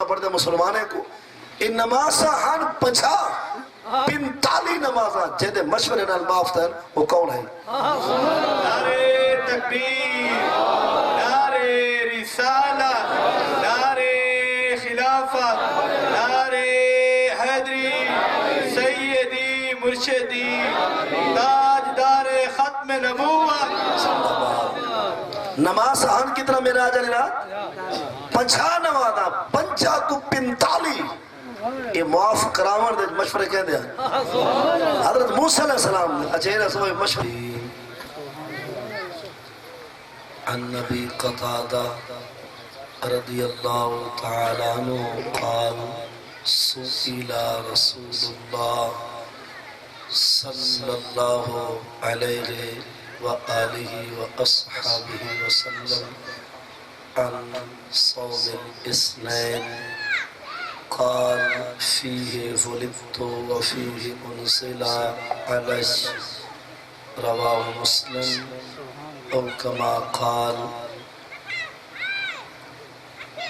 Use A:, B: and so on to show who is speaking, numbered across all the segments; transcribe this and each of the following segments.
A: پڑھتے مسلمانے کو ان نمازہ ہن 45 نمازہ جہدے مشورے نال معاف تھا وہ کون ہے؟
B: نعرے تکبیر، نعرے رسالت، نعرے خلافت، نعرے حیدری، سیدی مرشدی، تاجدار ختم نبوت۔
A: نماز ہن کتنا میرا آجا لینا 50 نمازہ 50 کو 45 یہ معاف کراون دے مشورے کہہ دیا حضرت موسیٰ علیہ السلام نے اچھے رسول مشورے عن نبی قطادہ رضی اللہ تعالی عنہ قال سئل رسول اللہ صلی اللہ علیہ وآلہ وأصحابہ وسلم عن صوم الاثنين قال فيه ولدت وفيه أنزل علي رواه مسلم أو كما قال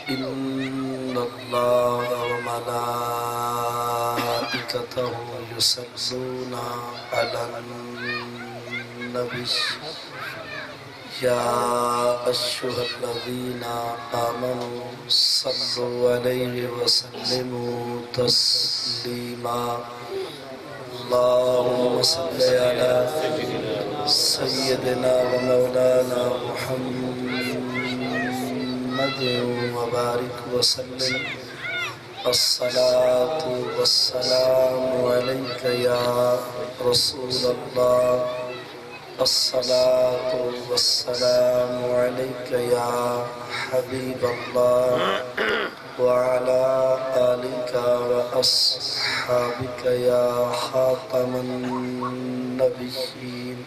A: إن الله وملائكته يصلون على النبي يا أيها الذين آمنوا صلوا عليه وسلموا تسليما اللهم صل على سيدنا ومولانا محمد وبارك وسلم الصلاة والسلام عليك يا رسول الله الصلاة والسلام عليك يا حبيب الله وعلى آلك وأصحابك يا خاتم النبيين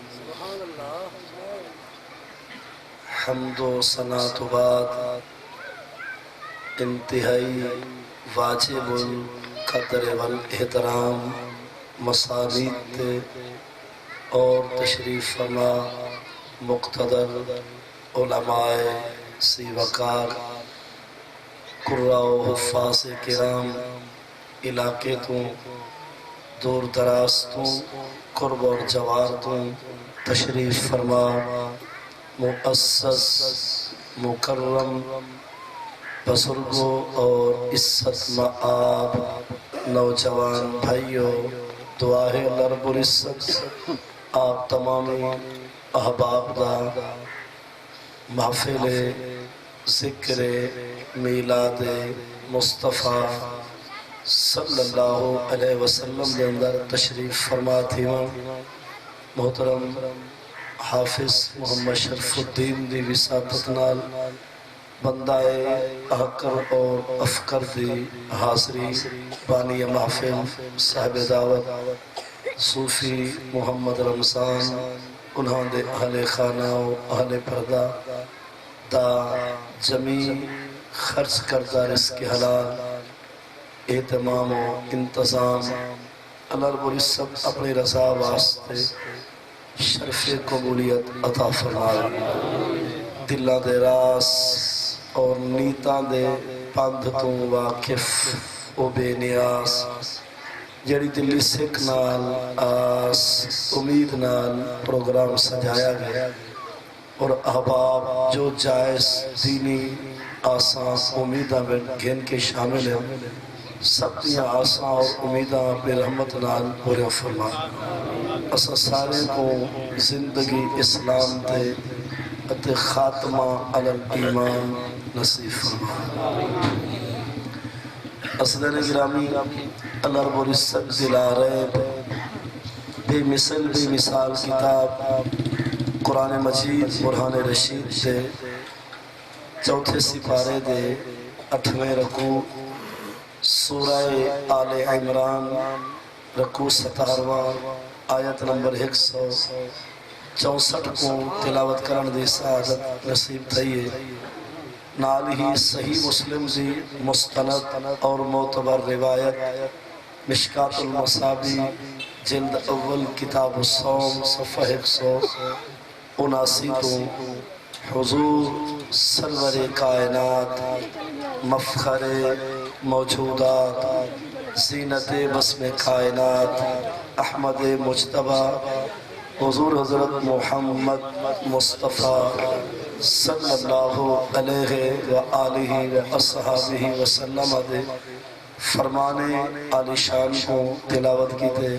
A: حمد و ثنا تو بعد انتہائی واجب القدر والاحترام مساویت اور تشریف فرما مقتدر علماء سی وقار قراء و حفاظ کرام علاقے تو دور دراز تو قرب اور جوار تو تشریف فرما مؤسس مکرم بزرگوں اور عزت مآب نوجوان بھائیوں دعا ہے اللہ رب العزت آپ تمامی احباب دا محفل ذکر میلاد مصطفیٰ صلی اللہ علیہ وسلم دے اندر تشریف فرما تھی محترم حافظ محمد شرف الدین دی وساطت نال بندہ احکر اور افکر دی حاضری بانی محفل صاحب دعوت صوفی محمد رمضان انہوں دے اہل خانہ و اہل پردہ دا جمیع خرچ کردہ رزق حلال اہتمام و انتظام اللہ رب العزت اپنی رضا واسطے شرف قبولیت عطا فرمائے دلہ دے راس اور نیتاں دے پاندھ تو واقف و بے نیاز جڑی دلی سکھ نال آس امید نال پروگرام سجایا گیا اور احباب جو جائز دینی آسان امیدہ میں گھن کے شامل ہیں سب دیا آسان اور امیدہ بے رحمت نال پورے فرما اسا سارے کو زندگی اسلام دے اتے خاتمہ علی الایمان نصیب فرما اصدر گرامی اللہ رب العزت دلا رہے بے مثل بے مثال کتاب قرآن مجید برہان رشید سے چوتھے سپارے دے 8ویں رکوع سورہ آل عمران رکوع 17واں آیت نمبر 164 کو تلاوت کرن دی سعادت نصیب تھئیے نال ہی صحیح مسلم دی مستند اور معتبر روایت مشکات المصابی جلد اول کتاب الصوم صفحہ 179 تو حضور سرور کائنات مفخر موجودات زینت بسم کائنات احمد مجتبی حضور حضرت محمد مصطفیٰ صلی اللہ علیہ وآلہ وآصحابہ وسلم دے فرمانے عالی شان کو تلاوت کی تے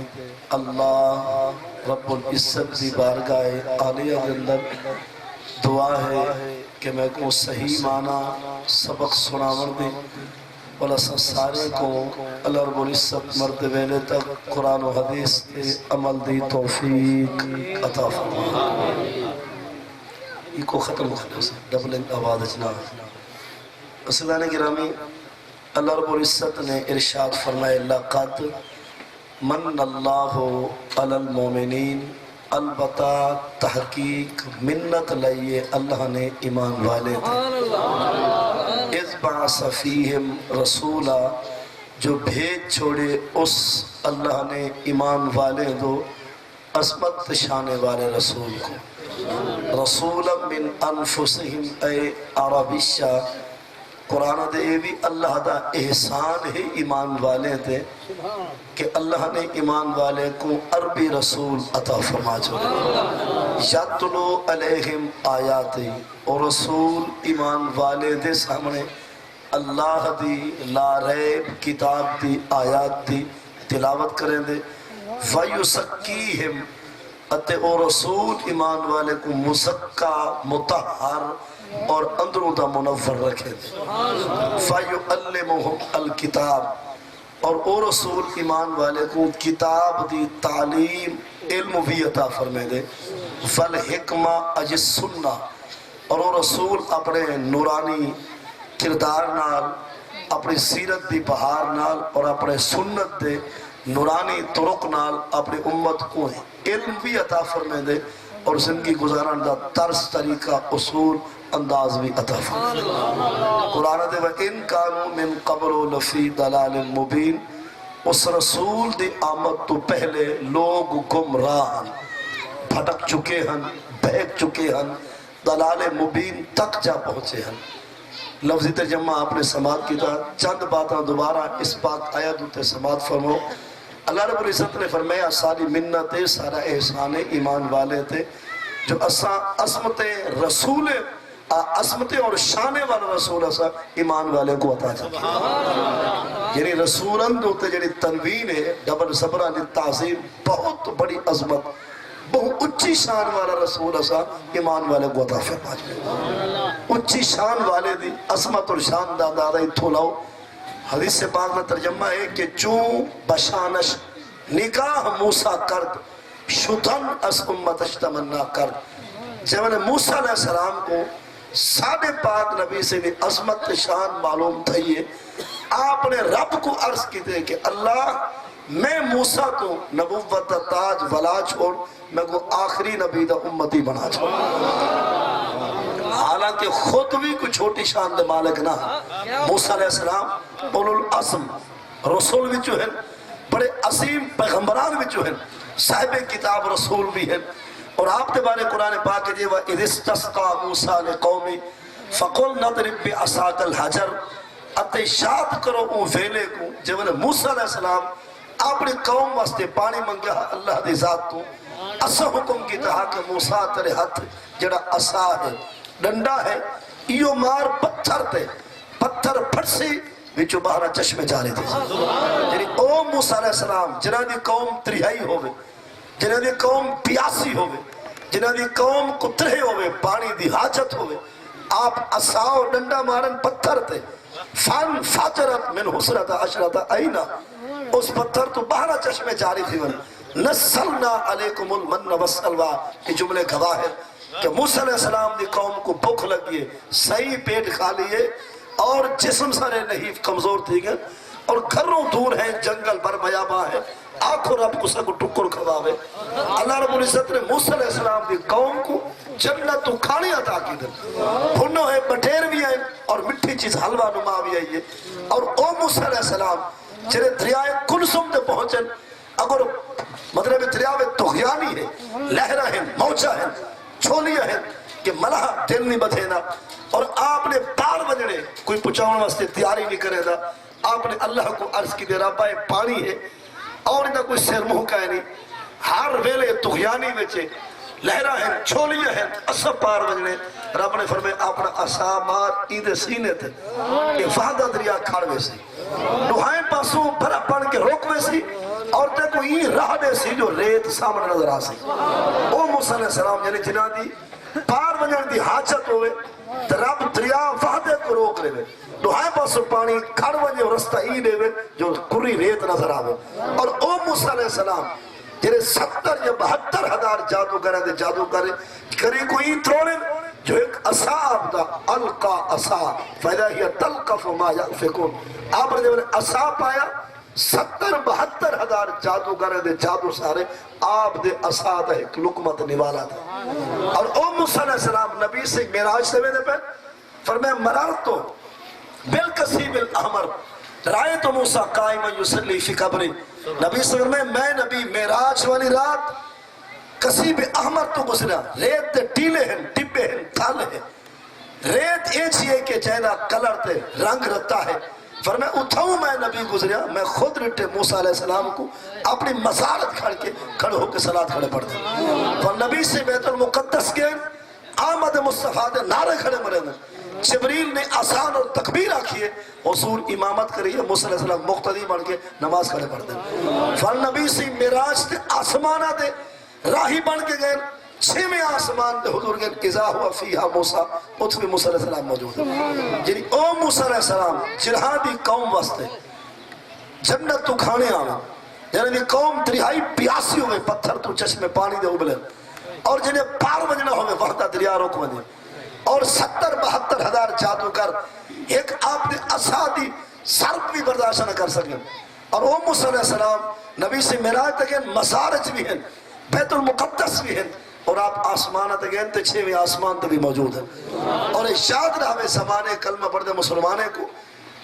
A: اللہ رب العزت دی بارگاہ عالیہ کے اندر دعا ہے کہ میں کو صحیح معنی سبق سناون دے اور اساں سارے کو اللہ رب العزت مرد ویلے تک قرآن و حدیث تے عمل دی توفیق عطا فرمائے. یہ کو ختم کرنے سے ڈبلنگ آواز اجنا اسلام گرامی اللہ رب العزت نے ارشاد فرمائے لقد من اللہ علی المومنین البتہ تحقیق منت لئیے اللہ نے ایمان والے تھے اذ بعث فیہم رسولا جو بھیج چھوڑے اس اللہ نے ایمان والے دو عظمت شانے والے رسول کو رسولا من انفسہم اے عربیشہ قرآن دے بھی اللہ دا احسان ہے ایمان والے دے کہ اللہ نے ایمان والے کو عربی رسول عطا فرما چھوڑے یتلو علیہم آیاتی اور رسول ایمان والے دے سامنے اللہ دی لا ریب کتاب دی آیات دی تلاوت کریں دے وَيُسَكِّيهِمْ اتے او رسول ایمان والے کو مزکا مطہر اور اندروں دا منور رکھے دے فَيُعَلِّمُهُمْ الْكِتاب اور او رسول ایمان والے کو کتاب دی تعلیم علم بھی عطا فرمے دے فَالْحِکْمَ اَجِ السُّنَّةِ اور او رسول اپنے نورانی کردار نال اپنی سیرت دی بہار نال اور اپنے سنت دے نورانی طرق نال اپنی امت کو علم بھی عطا فرمے دے اور زندگی گزارن دا طرز طریقہ اصول انداز بھی عطا فرمے دے. قرآن دے وَإِن كَانُوا مِن قَبْلُ لَفِي ضَلَالٍ مُبِينٍ اس رسول دی آمد تو پہلے لوگ گمراہ بھٹک چکے ہیں بہک چکے ہیں ضلال مبین تک جا پہنچے ہیں. لفظی ترجمہ آپ نے سماعت کی تھا چند باتاں دوبارہ اس پاک آیت ہوتے سماعت فرمو. اللہ رب العزت نے فرمایا ساری منت سارا احسان ایمان والے تھے جو عصمت رسول عصمت اور شانے والا رسول اسا ایمان والے کو عطا چاہتا یعنی رسولن ہوتے جنہی تنوین ہے ڈبل صبران تعظیم بہت بڑی عظمت بہت اچھی شان والا رسول اسا ایمان والے کو عطا فرما چاہتا اچھی شان والے دی عظمت اور شان دادا اتھو لاؤ. حدیث سے پاک میں ترجمہ ہے کہ چون بشانش نکاح موسیٰ کرد شدن اس امتش تمنا کرد جب نے موسیٰ علیہ السلام کو سادے پاک نبی سے بھی عظمت شان معلوم تھئیے آپ نے رب کو عرض کی تھے کہ اللہ میں موسیٰ کو نبوت تاج ولا چھوڑ میں کو آخری نبی دا امتی بنا چھوڑ حالانکہ خود بھی کوئی چھوٹی شان دے مالک نہ موسیٰ علیہ السلام اولو العظم رسول بھی جو ہیں بڑے عظیم پیغمبران بھی جو ہیں صاحب کتاب رسول بھی ہیں اور آپ کے بارے قرآن پاک جی وَإِذِ اسْتَسْقَىٰ مُوسَىٰ لِقَوْمِ فَقُلْ نَضْرِبْ بِعَصَاكَ الْحَجَرَ اتے شاد کرو اون ویلے کو جب موسیٰ علیہ السلام اپنی قوم واسطے پانی منگیا اللہ دی ذات تو اسا حکم کی تہا کہ موسیٰ تیرے ہاتھ جڑا عصا ہے ڈنڈا ہے ایو مار پتھر تے پتھر پھڑسی وچو باہرہ چشمے جاری تھے یعنی او موسیٰ علیہ السلام جنہ دی قوم تریائی ہوئے جنہ دی قوم پیاسی ہوئے جنہ دی قوم کترے ہوئے پانی دی حاجت ہوئے آپ عصاو ڈنڈا مارن پتھر تے فن فاجرت من حسرت عشرت آئینہ اس پتھر تو باہرہ چشمے جاری تھی نسلنا علیکم المن والسلوى یہ جملے گواہ ہے کہ موسیٰ علیہ السلام دی قوم کو بھوک لگیے صحیح پیٹ کھا لیے اور جسم سارے نہیں کمزور تھی گئے اور گھروں دور ہیں جنگل بر میاباں ہے آنکھوں رب کو سکو ٹکر کھواوے اللہ رب العزت نے موسیٰ علیہ السلام دی قوم کو جنت تو کھانے عطا کی دے بھنو ہے بٹیر بھی آئے اور مٹھی چیز حلوہ نما بھی آئیے اور او موسیٰ علیہ السلام جنہیں دریائے کلثم دے پہنچن اگر مطلب دریائے تغیانی ہے لہرہ ہیں موجہ ہیں چھولیاں ہیں کہ ملہ دل نہیں بدھینا اور آپ نے پار بجنے کوئی پچاؤن واسطے تیاری نہیں کرے دا آپ نے اللہ کو عرض کی دے رابع پانی ہے اور انہا کوئی سیر منہ کا ہے نہیں، ہر ویلے تغیانی وچے لہرہ ہیں، چھولیاں ہیں، اصف پار وجنے، رب نے فرمائے اپنا عصا مار ایدے سینے تھے افادہ دریا کھاڑ ویسی نوہائیں پاسوں بھرا پڑھ کے روک ویسی اور تے کوئی راہ دے سی جو ریت سامنے نظر آسی او موسیٰ علیہ السلام یعنی جنہ دی پار وجن دی حاجت ہوئے تو رب دریا وحدے کو روک لے وے نوہائیں پاسوں پانی کھاڑ وجنے اور رستہ ہی دے وے جو کری ریت نظر آوے اور او موسیٰ علیہ السلام جنہیں 70 یا 72 ہزار جادو کرے دے جادو کرے کوئی تروڑے جو ایک عصا آپ دا القا عصا فیدہ ہی تلقف ما یأفکون آپ نے جب عصا پایا 70-72 ہزار جادو کرے دے جادو سارے آپ دے عصا دا ایک لکمت نوالا تھا اور او موسیٰ علیہ السلام نبی سے معراج سے میں نے پہ فرمائے مرارتو بالکسیب الاحمر رائے تو موسیٰ قائم یسلی فی قبری نبی صلی اللہ علیہ وسلم میں نبی معراج والی رات کسیب احمر تو گزرا ریت تے ٹیلے ہیں ٹبے ہیں تھالے ہیں ریت ایچ یہ کہ چہنا کلر تے رنگ رتا ہے فرمائے اتھاؤں میں نبی گزریا میں خود رٹے موسیٰ علیہ السلام کو اپنی مزارت کھڑ کے کھڑ ہو کے صلاة کھڑے پڑھتے اور نبی سے بیت المقدس کے آمد مصطفیٰ دے نعرے کھڑے مرے دیں جبریل نے آسان اور تکبیر آکھیے حضور امامت کریے موسیٰ علیہ السلام مقتدی بن کے نماز کھڑے پڑھتے فر نبی سے معراج تے آسمانہ دے راہی بن کے گئے 6ویں آسمان دے حضور گئے اذا ہوا فیہا موسیٰ اتھ بھی موسیٰ علیہ السلام موجود ہے جنہی او موسیٰ علیہ السلام جرہاں دی قوم واسطے جنت تو کھانے آنا یعنی دی قوم تریہائی پیاسی ہوئے پتھر تو چشمے پانی دے ابلے اور جنہیں پار وجنہ ہوئے وحدہ دریا روک وجنہ اور 70-72 ہزار جادو کر ایک آپ نے عصا دی سرپ بھی برداشت نہ کر سکیں اور او موسیٰ علیہ السلام نبی سے معراج تک ہیں مسارج بھی ہیں بیت المقدس بھی ہیں اور آپ آسمانہ تک ہیں تے 6ویں آسمان تک بھی موجود ہیں اور یاد رہے زمانے کلمہ پڑھتے مسلمانے کو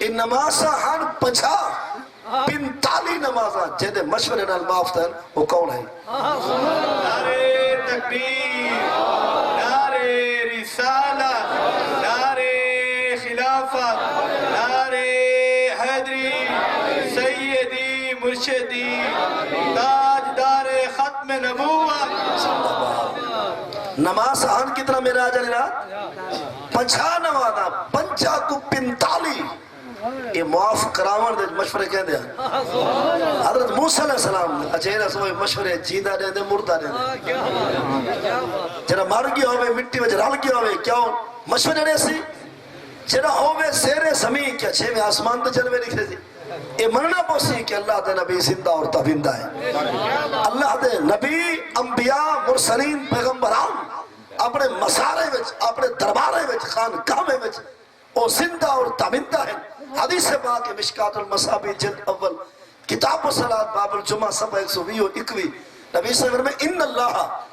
A: ان نمازہ ہن 45 نمازہ جہدے مشورے نال معاف تھا وہ کون ہے
B: نعرے تکبیر نعرے رسالت نعرے خلافت نعرے حیدری سیدی مرشدی تاجدار ختم نبوت نماز آن کتنا معراج علی رات 50 نمازہ 50 کو 45 یہ معاف کراون دے مشورے کہہ دیا حضرت موسیٰ علیہ السلام اچھے رسول مشورے جیندہ دے دے مردہ دے دے جنہ مر گیا ہوئے مٹی وچ رل گیا ہوئے کیا مشورے دے سی جنہ ہوئے زیر زمین کیا 6ویں آسمان تے جلوے لکھے سی یہ مننا پوسی کہ اللہ دے نبی زندہ اور تابندہ ہے اللہ دے نبی انبیاء مرسلین پیغمبران اپنے مسارے وچ اپنے دربارے وچ خانقاہ وچ وہ زندہ اور تابندہ ہے حدیث پاک مشکات المصابی جلد اول کتاب و صلاة باب الجمعہ صفحہ 120 نبی صلی اللہ علیہ وسلم ان اللہ